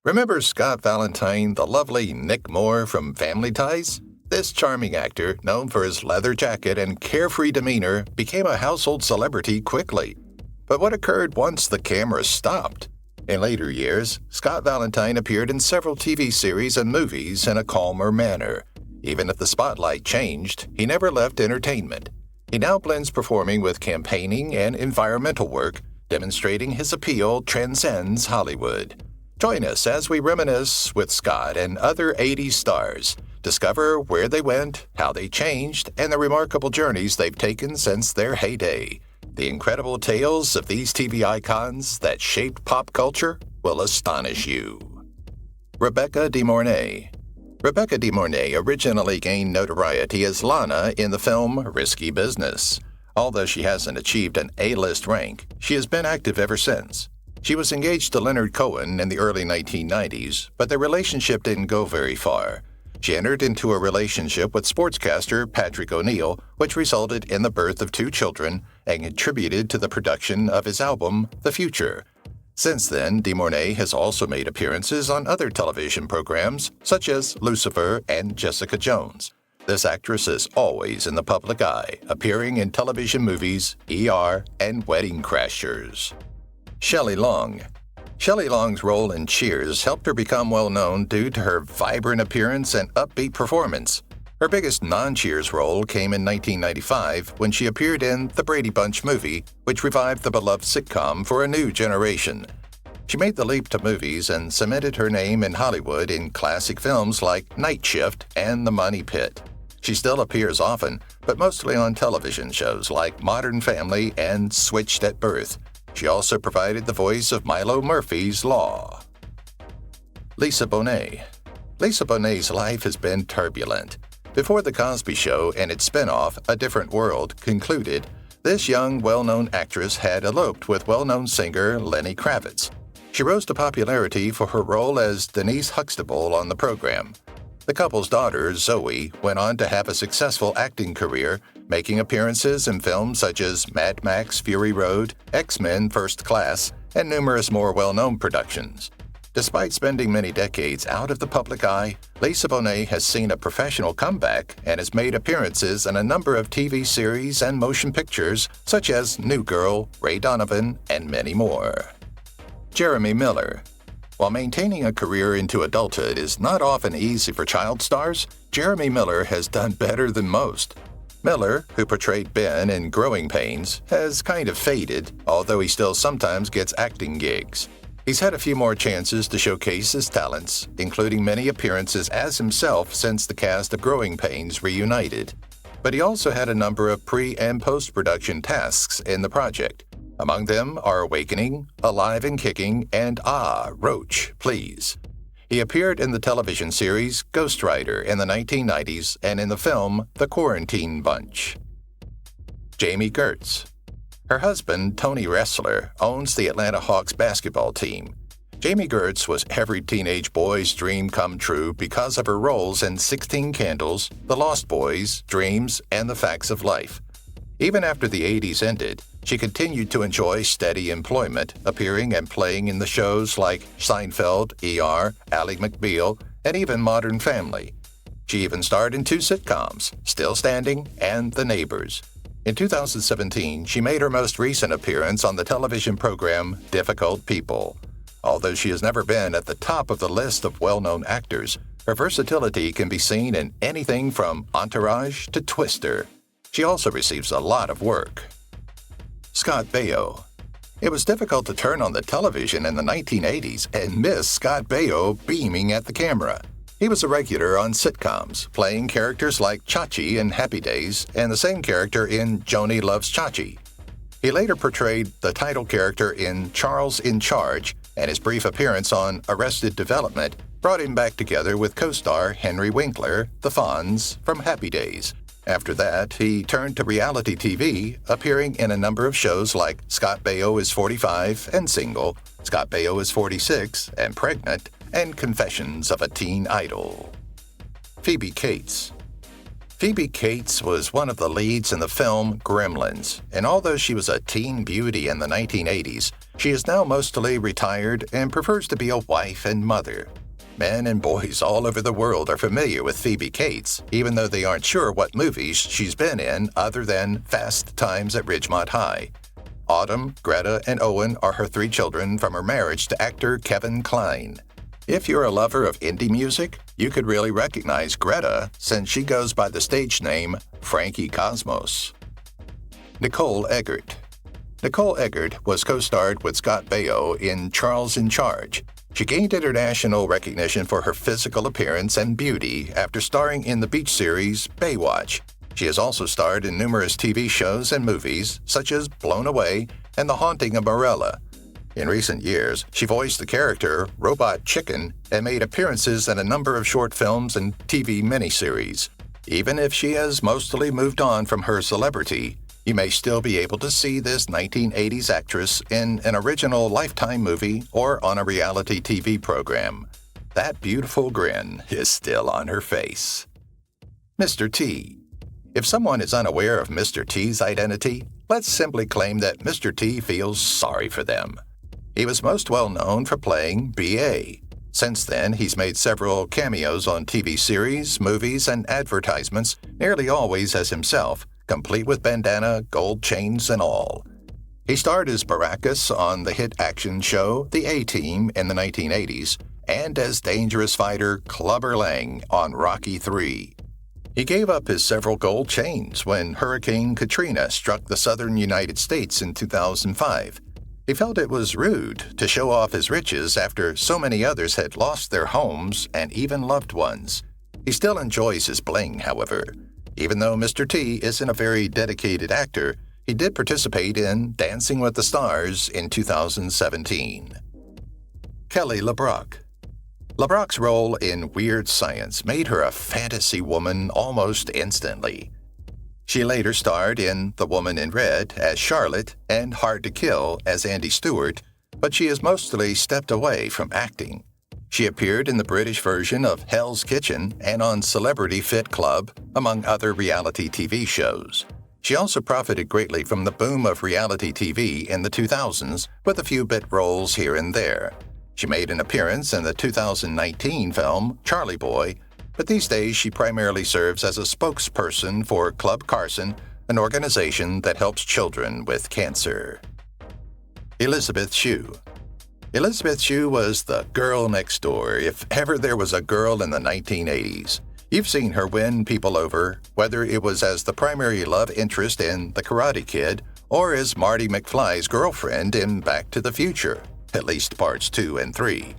Remember Scott Valentine, the lovely Nick Moore from Family Ties? This charming actor, known for his leather jacket and carefree demeanor, became a household celebrity quickly. But what occurred once the camera stopped? In later years, Scott Valentine appeared in several TV series and movies in a calmer manner. Even if the spotlight changed, he never left entertainment. He now blends performing with campaigning and environmental work, demonstrating his appeal transcends Hollywood. Join us as we reminisce with Scott and other 80s stars. Discover where they went, how they changed, and the remarkable journeys they've taken since their heyday. The incredible tales of these TV icons that shaped pop culture will astonish you. Rebecca De Mornay. Rebecca De Mornay originally gained notoriety as Lana in the film Risky Business. Although she hasn't achieved an A-list rank, she has been active ever since. She was engaged to Leonard Cohen in the early 1990s, but their relationship didn't go very far. She entered into a relationship with sportscaster Patrick O'Neill, which resulted in the birth of 2 children and contributed to the production of his album, The Future. Since then, De Mornay has also made appearances on other television programs, such as Lucifer and Jessica Jones. This actress is always in the public eye, appearing in television movies, ER, and Wedding Crashers. Shelly Long. Shelly Long's role in Cheers helped her become well-known due to her vibrant appearance and upbeat performance. Her biggest non-Cheers role came in 1995 when she appeared in The Brady Bunch movie, which revived the beloved sitcom for a new generation. She made the leap to movies and cemented her name in Hollywood in classic films like Night Shift and The Money Pit. She still appears often, but mostly on television shows like Modern Family and Switched at Birth. She also provided the voice of Milo Murphy's Law. Lisa Bonet. Lisa Bonet's life has been turbulent. Before The Cosby Show and its spin-off, A Different World, concluded, this young, well-known actress had eloped with well-known singer Lenny Kravitz. She rose to popularity for her role as Denise Huxtable on the program. The couple's daughter, Zoe, went on to have a successful acting career, making appearances in films such as Mad Max Fury Road, X-Men First Class, and numerous more well-known productions. Despite spending many decades out of the public eye, Lisa Bonet has seen a professional comeback and has made appearances in a number of TV series and motion pictures such as New Girl, Ray Donovan, and many more. Jeremy Miller. While maintaining a career into adulthood is not often easy for child stars, Jeremy Miller has done better than most. Miller, who portrayed Ben in Growing Pains, has kind of faded, although he still sometimes gets acting gigs. He's had a few more chances to showcase his talents, including many appearances as himself since the cast of Growing Pains reunited. But he also had a number of pre- and post-production tasks in the project. Among them are Awakening, Alive and Kicking, and Roach, Please. He appeared in the television series Ghost Rider in the 1990s and in the film The Quarantine Bunch. Jamie Gertz. Her husband, Tony Ressler, owns the Atlanta Hawks basketball team. Jamie Gertz was every teenage boy's dream come true because of her roles in 16 Candles, The Lost Boys, Dreams, and The Facts of Life. Even after the 80s ended, she continued to enjoy steady employment, appearing and playing in the shows like Seinfeld, ER, Ally McBeal, and even Modern Family. She even starred in 2 sitcoms, Still Standing and The Neighbors. In 2017, she made her most recent appearance on the television program Difficult People. Although she has never been at the top of the list of well-known actors, her versatility can be seen in anything from Entourage to Twister. She also receives a lot of work. Scott Baio. It was difficult to turn on the television in the 1980s and miss Scott Baio beaming at the camera. He was a regular on sitcoms, playing characters like Chachi in Happy Days and the same character in Joni Loves Chachi. He later portrayed the title character in Charles in Charge, and his brief appearance on Arrested Development brought him back together with co-star Henry Winkler, the Fonz, from Happy Days. After that, he turned to reality TV, appearing in a number of shows like Scott Baio is 45 and Single, Scott Baio is 46 and Pregnant, and Confessions of a Teen Idol. Phoebe Kates. Phoebe Kates was one of the leads in the film Gremlins, and although she was a teen beauty in the 1980s, she is now mostly retired and prefers to be a wife and mother. Men and boys all over the world are familiar with Phoebe Kates, even though they aren't sure what movies she's been in other than Fast Times at Ridgemont High. Autumn, Greta, and Owen are her 3 children from her marriage to actor Kevin Kline. If you're a lover of indie music, you could really recognize Greta since she goes by the stage name Frankie Cosmos. Nicole Eggert. Nicole Eggert was co-starred with Scott Baio in Charles in Charge. She gained international recognition for her physical appearance and beauty after starring in the beach series Baywatch. She has also starred in numerous TV shows and movies, such as Blown Away and The Haunting of Morella. In recent years, she voiced the character Robot Chicken and made appearances in a number of short films and TV miniseries. Even if she has mostly moved on from her celebrity, you may still be able to see this 1980s actress in an original Lifetime movie or on a reality TV program. That beautiful grin is still on her face. Mr. T. If someone is unaware of Mr. T's identity, let's simply claim that Mr. T feels sorry for them. He was most well known for playing B.A. Since then, he's made several cameos on TV series, movies, and advertisements, nearly always as himself, complete with bandana, gold chains, and all. He starred as Baracus on the hit action show The A-Team in the 1980s, and as dangerous fighter Clubber Lang on Rocky III. He gave up his several gold chains when Hurricane Katrina struck the southern United States in 2005. He felt it was rude to show off his riches after so many others had lost their homes and even loved ones. He still enjoys his bling, however. Even though Mr. T isn't a very dedicated actor, he did participate in Dancing with the Stars in 2017. Kelly LeBrock. LeBrock's role in Weird Science made her a fantasy woman almost instantly. She later starred in The Woman in Red as Charlotte and Hard to Kill as Andy Stewart, but she has mostly stepped away from acting. She appeared in the British version of Hell's Kitchen and on Celebrity Fit Club, among other reality TV shows. She also profited greatly from the boom of reality TV in the 2000s, with a few bit roles here and there. She made an appearance in the 2019 film Charlie Boy, but these days she primarily serves as a spokesperson for Club Carson, an organization that helps children with cancer. Elizabeth Shue. Elizabeth Shue was the girl next door, if ever there was a girl in the 1980s. You've seen her win people over, whether it was as the primary love interest in The Karate Kid or as Marty McFly's girlfriend in Back to the Future, at least parts 2 and 3.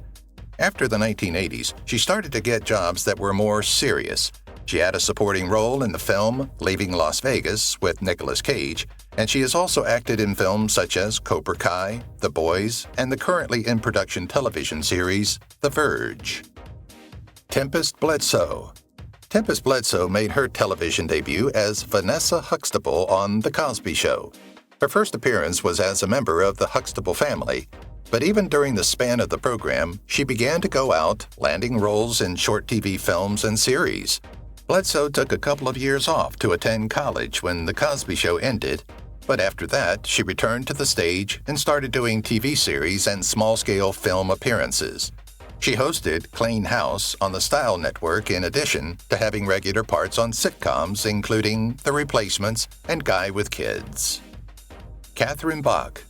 After the 1980s, she started to get jobs that were more serious. She had a supporting role in the film Leaving Las Vegas with Nicolas Cage, and she has also acted in films such as Cobra Kai, The Boys, and the currently in production television series The Verge. Tempest Bledsoe. Tempest Bledsoe made her television debut as Vanessa Huxtable on The Cosby Show. Her first appearance was as a member of the Huxtable family, but even during the span of the program, she began to go out, landing roles in short TV films and series. Bledsoe took a couple of years off to attend college when The Cosby Show ended, but after that, she returned to the stage and started doing TV series and small-scale film appearances. She hosted Clean House on the Style Network in addition to having regular parts on sitcoms including The Replacements and Guy with Kids. Katherine Bach.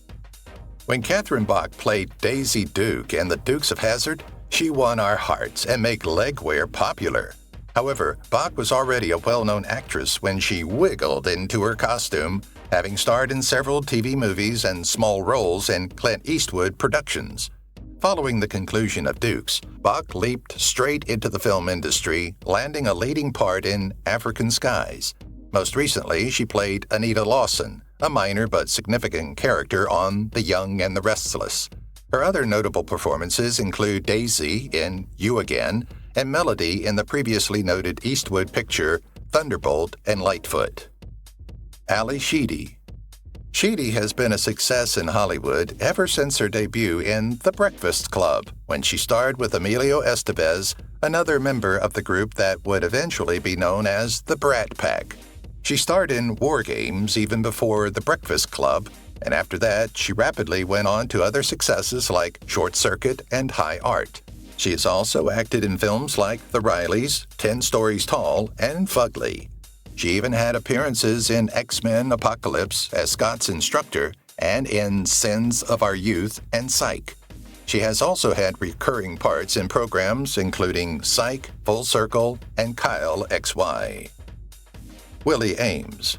When Katherine Bach played Daisy Duke in The Dukes of Hazzard, she won our hearts and made legwear popular. However, Bach was already a well-known actress when she wiggled into her costume, having starred in several TV movies and small roles in Clint Eastwood productions. Following the conclusion of Dukes, Bach leaped straight into the film industry, landing a leading part in African Skies. Most recently, she played Anita Lawson, a minor but significant character on The Young and the Restless. Her other notable performances include Daisy in You Again and Melody in the previously noted Eastwood picture Thunderbolt and Lightfoot. Ali Shidi. Shidi has been a success in Hollywood ever since her debut in The Breakfast Club, when she starred with Emilio Estevez, another member of the group that would eventually be known as the Brat Pack. She starred in War Games even before The Breakfast Club, and after that, she rapidly went on to other successes like Short Circuit and High Art. She has also acted in films like The Rileys, 10 Stories Tall, and Fugly. She even had appearances in X-Men Apocalypse as Scott's instructor and in Sins of Our Youth and Psych. She has also had recurring parts in programs including Psych, Full Circle, and Kyle XY. Willie Ames.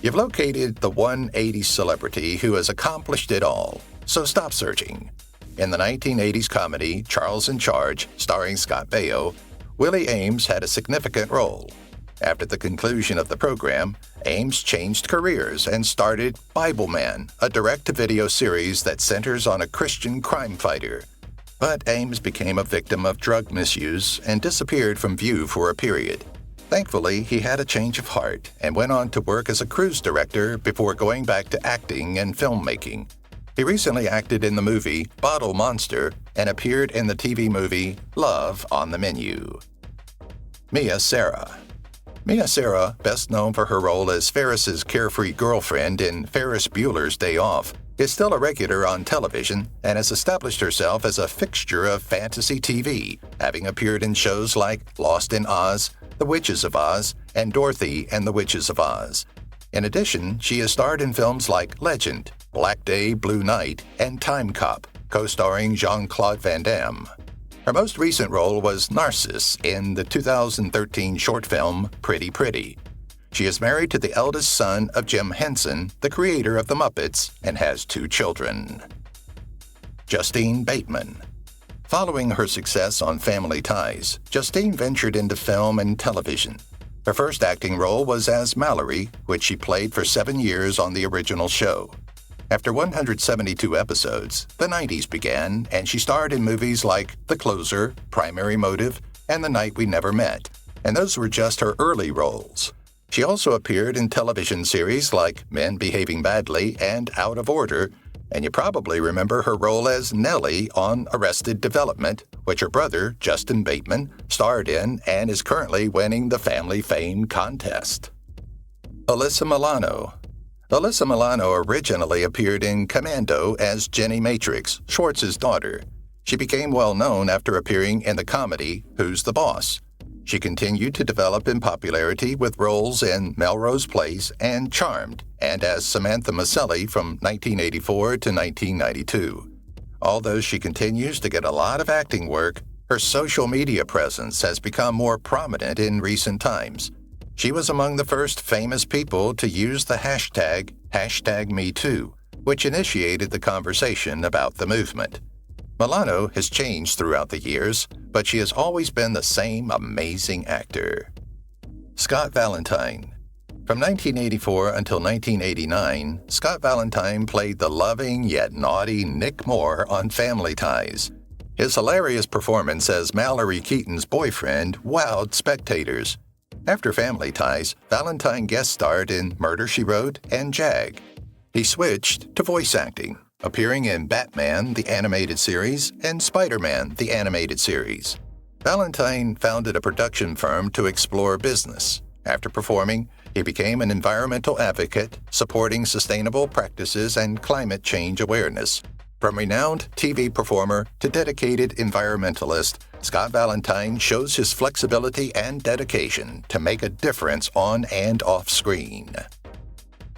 You've located the 180s celebrity who has accomplished it all, so stop searching. In the 1980s comedy Charles in Charge, starring Scott Baio, Willie Ames had a significant role. After the conclusion of the program, Ames changed careers and started Bible Man, a direct-to-video series that centers on a Christian crime fighter. But Ames became a victim of drug misuse and disappeared from view for a period. Thankfully, he had a change of heart and went on to work as a cruise director before going back to acting and filmmaking. He recently acted in the movie Bottle Monster and appeared in the TV movie Love on the Menu. Sara. Sara, best known for her role as Ferris's carefree girlfriend in Ferris Bueller's Day Off, is still a regular on television and has established herself as a fixture of fantasy TV, having appeared in shows like Lost in Oz, The Witches of Oz, and Dorothy and the Witches of Oz. In addition, she has starred in films like Legend, Black Day, Blue Night, and Time Cop, co-starring Jean-Claude Van Damme. Her most recent role was Narcissus in the 2013 short film Pretty Pretty. She is married to the eldest son of Jim Henson, the creator of The Muppets, and has 2 children. Justine Bateman. Following her success on Family Ties, Justine ventured into film and television. Her first acting role was as Mallory, which she played for 7 years on the original show. After 172 episodes, the 90s began, and she starred in movies like The Closer, Primary Motive, and The Night We Never Met, and those were just her early roles. She also appeared in television series like Men Behaving Badly and Out of Order, and you probably remember her role as Nellie on Arrested Development, which her brother, Justin Bateman, starred in and is currently winning the Family Fame contest. Alyssa Milano. Alyssa Milano originally appeared in Commando as Jenny Matrix, Schwartz's daughter. She became well known after appearing in the comedy Who's the Boss? She continued to develop in popularity with roles in Melrose Place and Charmed, and as Samantha Maselli from 1984 to 1992. Although she continues to get a lot of acting work, her social media presence has become more prominent in recent times. She was among the first famous people to use the hashtag #MeToo, which initiated the conversation about the movement. Milano has changed throughout the years, but she has always been the same amazing actor. Scott Valentine. From 1984 until 1989, Scott Valentine played the loving yet naughty Nick Moore on Family Ties. His hilarious performance as Mallory Keaton's boyfriend wowed spectators. After Family Ties, Valentine guest starred in Murder, She Wrote and JAG. He switched to voice acting, appearing in Batman, the animated series, and Spider-Man, the animated series. Valentine founded a production firm to explore business. After performing, he became an environmental advocate, supporting sustainable practices and climate change awareness. From renowned TV performer to dedicated environmentalist, Scott Valentine shows his flexibility and dedication to make a difference on and off screen.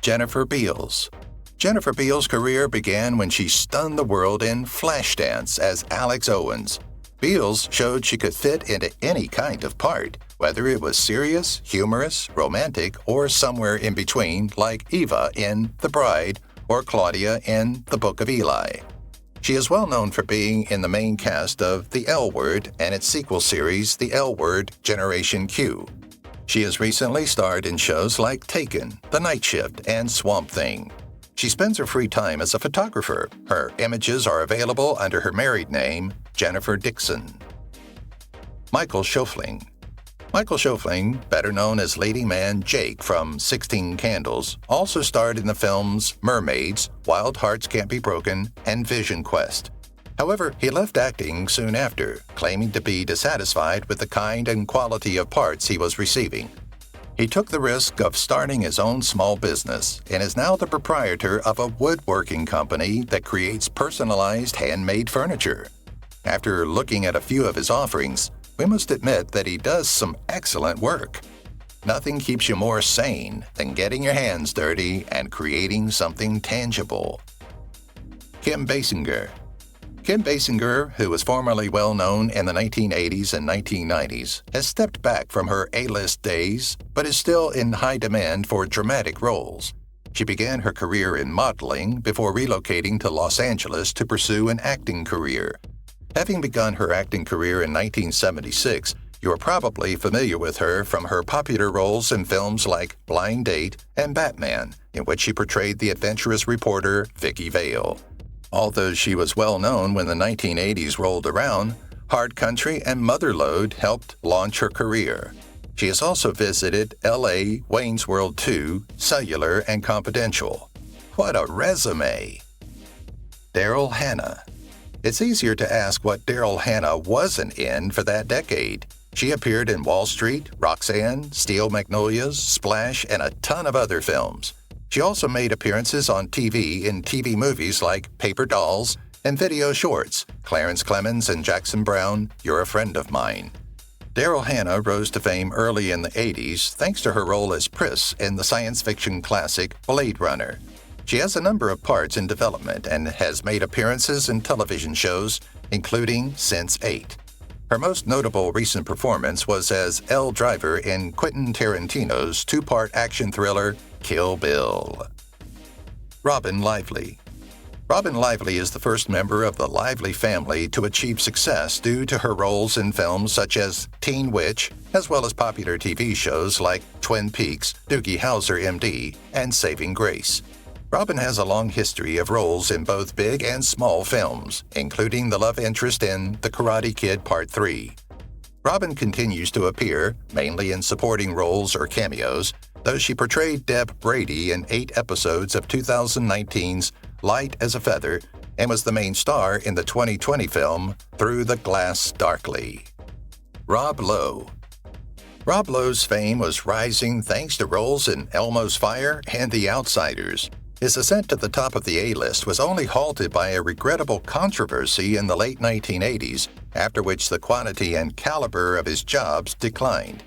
Jennifer Beals. Jennifer Beals' career began when she stunned the world in Flashdance as Alex Owens. Beals showed she could fit into any kind of part, whether it was serious, humorous, romantic, or somewhere in between, like Eva in The Bride or Claudia in The Book of Eli. She is well known for being in the main cast of The L Word and its sequel series, The L Word Generation Q. She has recently starred in shows like Taken, The Night Shift, and Swamp Thing. She spends her free time as a photographer. Her images are available under her married name, Jennifer Dixon. Michael Schaffling. Michael Schaffling, better known as leading man Jake from 16 Candles, also starred in the films Mermaids, Wild Hearts Can't Be Broken, and Vision Quest. However, he left acting soon after, claiming to be dissatisfied with the kind and quality of parts he was receiving. He took the risk of starting his own small business and is now the proprietor of a woodworking company that creates personalized handmade furniture. After looking at a few of his offerings, we must admit that he does some excellent work. Nothing keeps you more sane than getting your hands dirty and creating something tangible. Kim Basinger. Kim Basinger, who was formerly well known in the 1980s and 1990s, has stepped back from her A-list days, but is still in high demand for dramatic roles. She began her career in modeling before relocating to Los Angeles to pursue an acting career. Having begun her acting career in 1976, you are probably familiar with her from her popular roles in films like Blind Date and Batman, in which she portrayed the adventurous reporter Vicky Vale. Although she was well known when the 1980s rolled around, Hard Country and Motherlode helped launch her career. She has also visited L.A., Wayne's World 2, Cellular, and Confidential. What a resume! Daryl Hannah. It's easier to ask what Daryl Hannah wasn't in for that decade. She appeared in Wall Street, Roxanne, Steel Magnolias, Splash, and a ton of other films. She also made appearances on TV in TV movies like Paper Dolls and video shorts, Clarence Clemens and Jackson Browne, You're a Friend of Mine. Daryl Hannah rose to fame early in the 80s thanks to her role as Pris in the science fiction classic Blade Runner. She has a number of parts in development and has made appearances in television shows, including Sense8. Her most notable recent performance was as Elle Driver in Quentin Tarantino's two-part action thriller Kill Bill. Robin Lively. Robin Lively is the first member of the Lively family to achieve success due to her roles in films such as Teen Witch, as well as popular TV shows like Twin Peaks, Doogie Howser, MD, and Saving Grace. Robin has a long history of roles in both big and small films, including the love interest in The Karate Kid Part 3. Robin continues to appear, mainly in supporting roles or cameos, though she portrayed Deb Brady in 8 episodes of 2019's Light as a Feather and was the main star in the 2020 film Through the Glass Darkly. Rob Lowe. Rob Lowe's fame was rising thanks to roles in Elmo's Fire and The Outsiders. His ascent to the top of the A-list was only halted by a regrettable controversy in the late 1980s, after which the quantity and caliber of his jobs declined.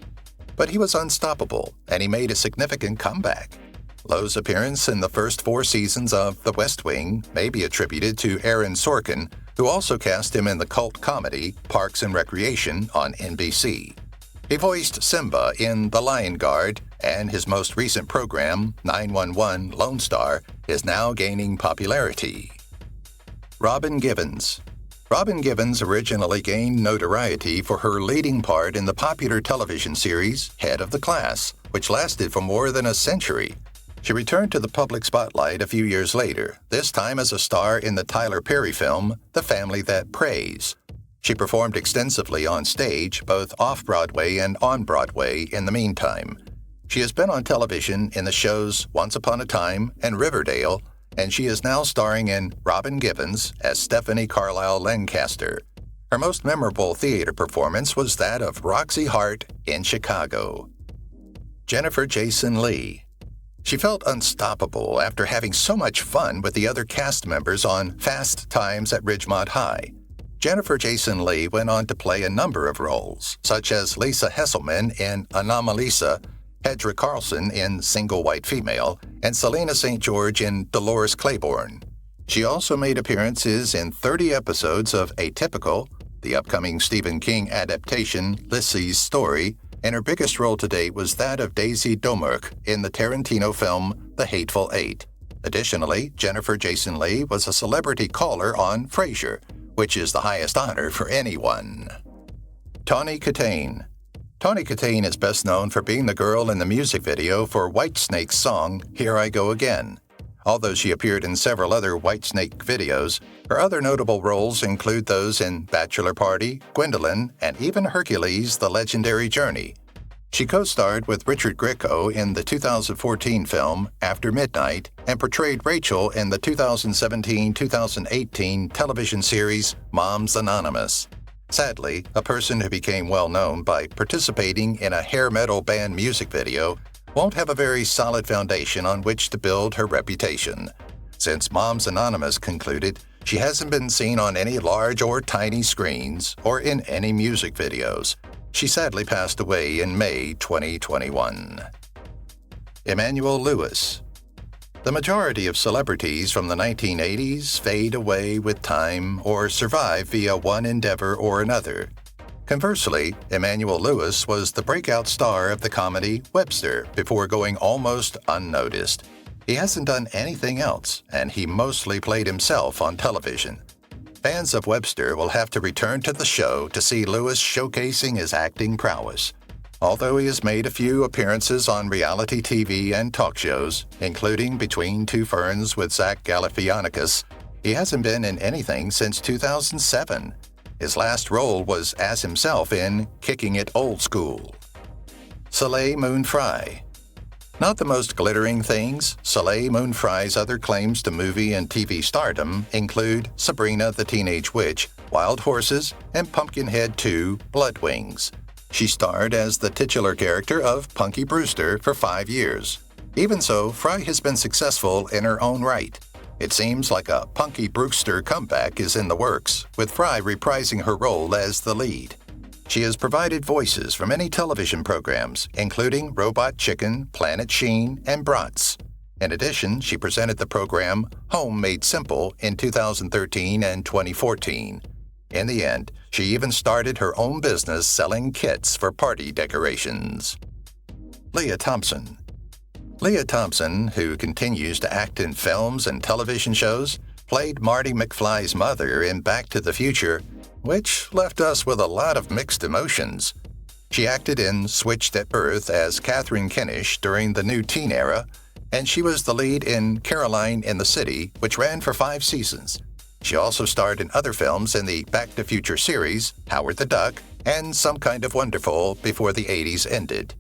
But he was unstoppable, and he made a significant comeback. Lowe's appearance in the first 4 seasons of The West Wing may be attributed to Aaron Sorkin, who also cast him in the cult comedy Parks and Recreation on NBC. He voiced Simba in The Lion Guard, and his most recent program, 911 Lone Star, is now gaining popularity. Robin Givens. Robin Givens originally gained notoriety for her leading part in the popular television series Head of the Class, which lasted for more than a century. She returned to the public spotlight a few years later, this time as a star in the Tyler Perry film The Family That Prays. She performed extensively on stage, both off-Broadway and on-Broadway, in the meantime. She has been on television in the shows Once Upon a Time and Riverdale, and she is now starring in Robin Givens as Stephanie Carlisle Lancaster. Her most memorable theater performance was that of Roxy Hart in Chicago. Jennifer Jason Leigh. She felt unstoppable after having so much fun with the other cast members on Fast Times at Ridgemont High. Jennifer Jason Leigh went on to play a number of roles, such as Lisa Hesselman in Anomalisa, Hedra Carlson in Single White Female, and Selena St. George in Dolores Claiborne. She also made appearances in 30 episodes of Atypical, the upcoming Stephen King adaptation Lissy's Story, and her biggest role to date was that of Daisy Domerck in the Tarantino film The Hateful Eight. Additionally, Jennifer Jason Leigh was a celebrity caller on Frasier, which is the highest honor for anyone. Tawny Kitaen. Tawny Kitaen is best known for being the girl in the music video for Whitesnake's song Here I Go Again. Although she appeared in several other Whitesnake videos, her other notable roles include those in Bachelor Party, Gwendolyn, and even Hercules: The Legendary Journey. She co-starred with Richard Grieco in the 2014 film After Midnight and portrayed Rachel in the 2017-2018 television series Moms Anonymous. Sadly, a person who became well-known by participating in a hair metal band music video won't have a very solid foundation on which to build her reputation. Since Moms Anonymous concluded, she hasn't been seen on any large or tiny screens or in any music videos. She sadly passed away in May 2021. Emanuel Lewis. The majority of celebrities from the 1980s fade away with time or survive via one endeavor or another. Conversely, Emanuel Lewis was the breakout star of the comedy Webster before going almost unnoticed. He hasn't done anything else, and he mostly played himself on television. Fans of Webster will have to return to the show to see Lewis showcasing his acting prowess. Although he has made a few appearances on reality TV and talk shows, including Between Two Ferns with Zach Galifianakis, he hasn't been in anything since 2007. His last role was as himself in Kicking It Old School. Cay Moon Frye. Not the most glittering things, Cay Moon Frye's other claims to movie and TV stardom include Sabrina the Teenage Witch, Wild Horses, and Pumpkinhead 2: Blood Wings. She starred as the titular character of Punky Brewster for 5 years. Even so, Frye has been successful in her own right. It seems like a Punky Brewster comeback is in the works, with Frye reprising her role as the lead. She has provided voices for many television programs, including Robot Chicken, Planet Sheen, and Bratz. In addition, she presented the program Home Made Simple in 2013 and 2014. In the end, she even started her own business selling kits for party decorations. Leah Thompson. Leah Thompson, who continues to act in films and television shows, played Marty McFly's mother in Back to the Future, which left us with a lot of mixed emotions. She acted in Switched at Birth as Catherine Kinish during the New Teen era, and she was the lead in Caroline in the City, which ran for 5 seasons. She also starred in other films in the Back to Future series, Howard the Duck, and Some Kind of Wonderful before the 80s ended.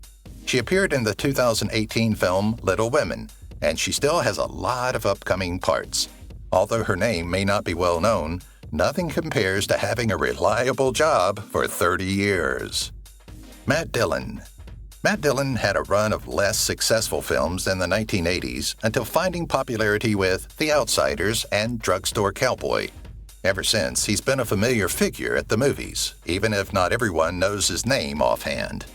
She appeared in the 2018 film Little Women, and she still has a lot of upcoming parts. Although her name may not be well known, nothing compares to having a reliable job for 30 years. Matt Dillon. Matt Dillon had a run of less successful films in the 1980s until finding popularity with The Outsiders and Drugstore Cowboy. Ever since, he's been a familiar figure at the movies, even if not everyone knows his name offhand.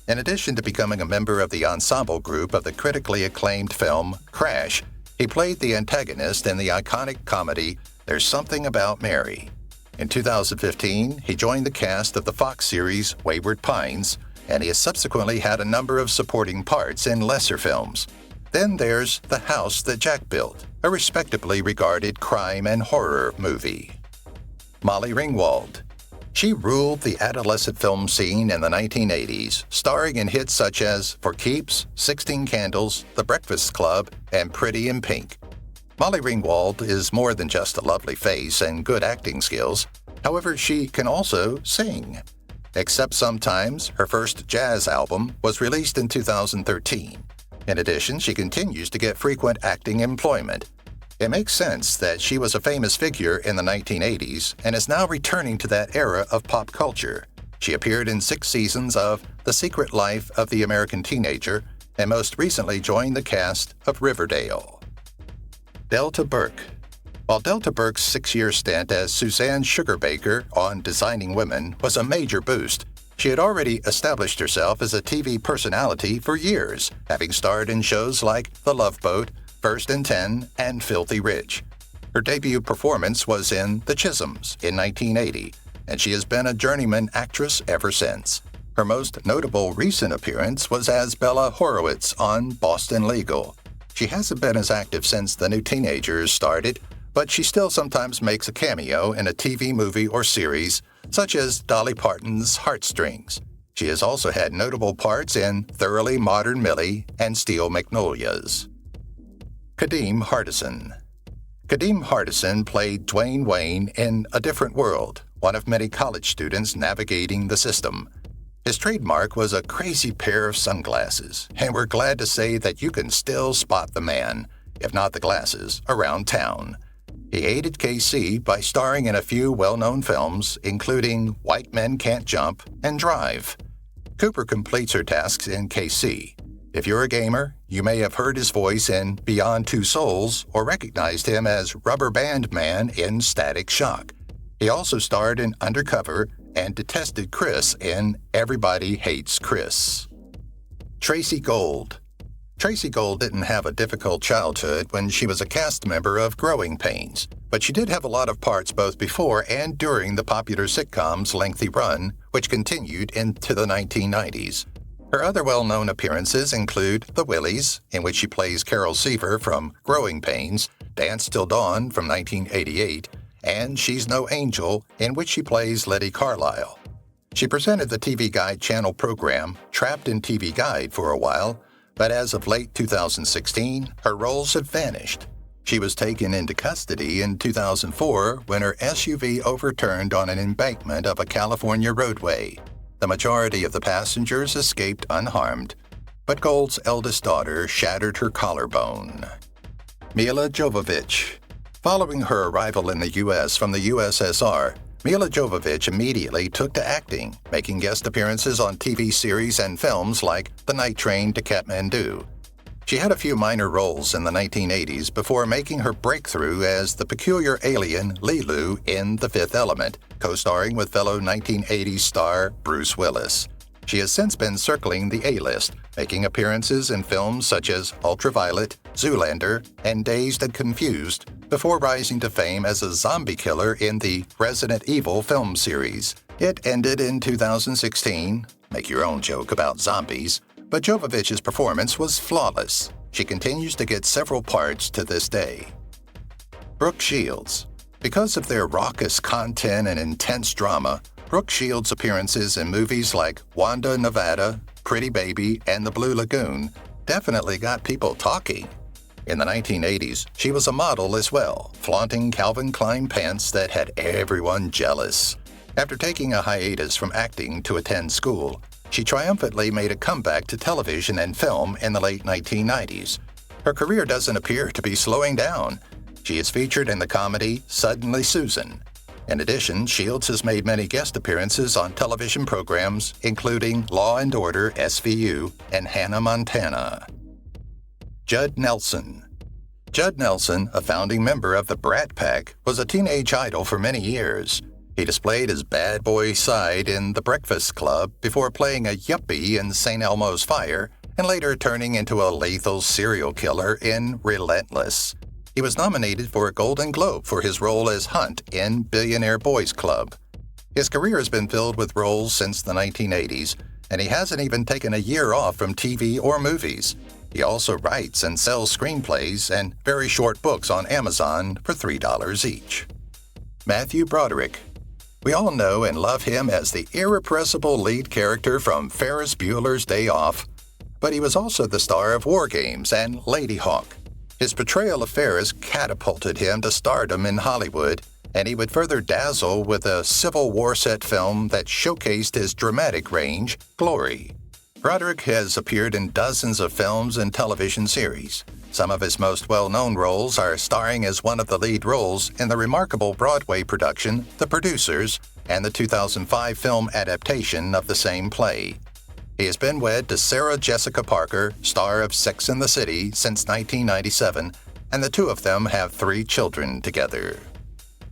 In addition to becoming a member of the ensemble group of the critically acclaimed film Crash, he played the antagonist in the iconic comedy There's Something About Mary. In 2015, he joined the cast of the Fox series Wayward Pines, and he has subsequently had a number of supporting parts in lesser films. Then there's The House That Jack Built, a respectably regarded crime and horror movie. Molly Ringwald. She ruled the adolescent film scene in the 1980s, starring in hits such as For Keeps, 16 Candles, The Breakfast Club, and Pretty in Pink. Molly Ringwald is more than just a lovely face and good acting skills. However, she can also sing. Except Sometimes, her first jazz album, was released in 2013. In addition, she continues to get frequent acting employment. It makes sense that she was a famous figure in the 1980s and is now returning to that era of pop culture. She appeared in 6 seasons of The Secret Life of the American Teenager and most recently joined the cast of Riverdale. Delta Burke. While Delta Burke's 6-year stint as Suzanne Sugarbaker on Designing Women was a major boost, she had already established herself as a TV personality for years, having starred in shows like The Love Boat, First and 10, and Filthy Rich. Her debut performance was in The Chisholms in 1980, and she has been a journeyman actress ever since. Her most notable recent appearance was as Bella Horowitz on Boston Legal. She hasn't been as active since The New Teenagers started, but she still sometimes makes a cameo in a TV movie or series, such as Dolly Parton's Heartstrings. She has also had notable parts in Thoroughly Modern Millie and Steel Magnolias. Kadeem Hardis. Kadeem Hardis played Dwayne Wayne in A Different World, one of many college students navigating the system. His trademark was a crazy pair of sunglasses, and we're glad to say that you can still spot the man, if not the glasses, around town. He aided KC by starring in a few well-known films, including White Men Can't Jump and Drive. Cooper completes her tasks in KC. If you're a gamer, you may have heard his voice in Beyond Two Souls or recognized him as Rubber Band Man in Static Shock. He also starred in Undercover and detested Chris in Everybody Hates Chris. Tracy Gold. Tracy Gold didn't have a difficult childhood when she was a cast member of Growing Pains, but she did have a lot of parts both before and during the popular sitcom's lengthy run, which continued into the 1990s. Her other well-known appearances include The Willies, in which she plays Carol Seaver from Growing Pains, Dance Till Dawn from 1988, and She's No Angel, in which she plays Letty Carlisle. She presented the TV Guide channel program Trapped in TV Guide for a while, but as of late 2016, her roles have vanished. She was taken into custody in 2004 when her SUV overturned on an embankment of a California roadway. The majority of the passengers escaped unharmed, but Gold's eldest daughter shattered her collarbone. Mila Jovovich. Following her arrival in the U.S. from the USSR, Mila Jovovich immediately took to acting, making guest appearances on TV series and films like The Night Train to Kathmandu. She had a few minor roles in the 1980s before making her breakthrough as the peculiar alien Lilu in The Fifth Element, co-starring with fellow 1980s star Bruce Willis. She has since been circling the A-list, making appearances in films such as Ultraviolet, Zoolander, and Dazed and Confused, before rising to fame as a zombie killer in the Resident Evil film series. It ended in 2016. Make your own joke about zombies. But Jovovich's performance was flawless. She continues to get several parts to this day. Brook Shields. Because of their raucous content and intense drama, Brook Shields' appearances in movies like Wanda, Nevada, Pretty Baby, and The Blue Lagoon definitely got people talking. In the 1980s, she was a model as well, flaunting Calvin Klein pants that had everyone jealous. After taking a hiatus from acting to attend school, she triumphantly made a comeback to television and film in the late 1990s. Her career doesn't appear to be slowing down. She is featured in the comedy Suddenly Susan. In addition, Shields has made many guest appearances on television programs, including Law and Order SVU and Hannah Montana. Jud Nelson. Jud Nelson, a founding member of the Brat Pack, was a teenage idol for many years. He displayed his bad boy side in The Breakfast Club before playing a yuppie in St. Elmo's Fire and later turning into a lethal serial killer in Relentless. He was nominated for a Golden Globe for his role as Hunt in Billionaire Boys Club. His career has been filled with roles since the 1980s, and he hasn't even taken a year off from TV or movies. He also writes and sells screenplays and very short books on Amazon for $3 each. Matthew Broderick. We all know and love him as the irrepressible lead character from Ferris Bueller's Day Off, but he was also the star of War Games and Lady Hawk. His portrayal of Ferris catapulted him to stardom in Hollywood, and he would further dazzle with a Civil War set film that showcased his dramatic range, Glory. Broderick has appeared in dozens of films and television series. Some of his most well-known roles are starring as one of the lead roles in the remarkable Broadway production The Producers and the 2005 film adaptation of the same play. He has been wed to Sarah Jessica Parker, star of Sex and the City, since 1997, and the two of them have 3 children together.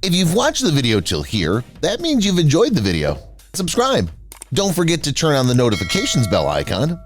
If you've watched the video till here, that means you've enjoyed the video. Subscribe. Don't forget to turn on the notifications bell icon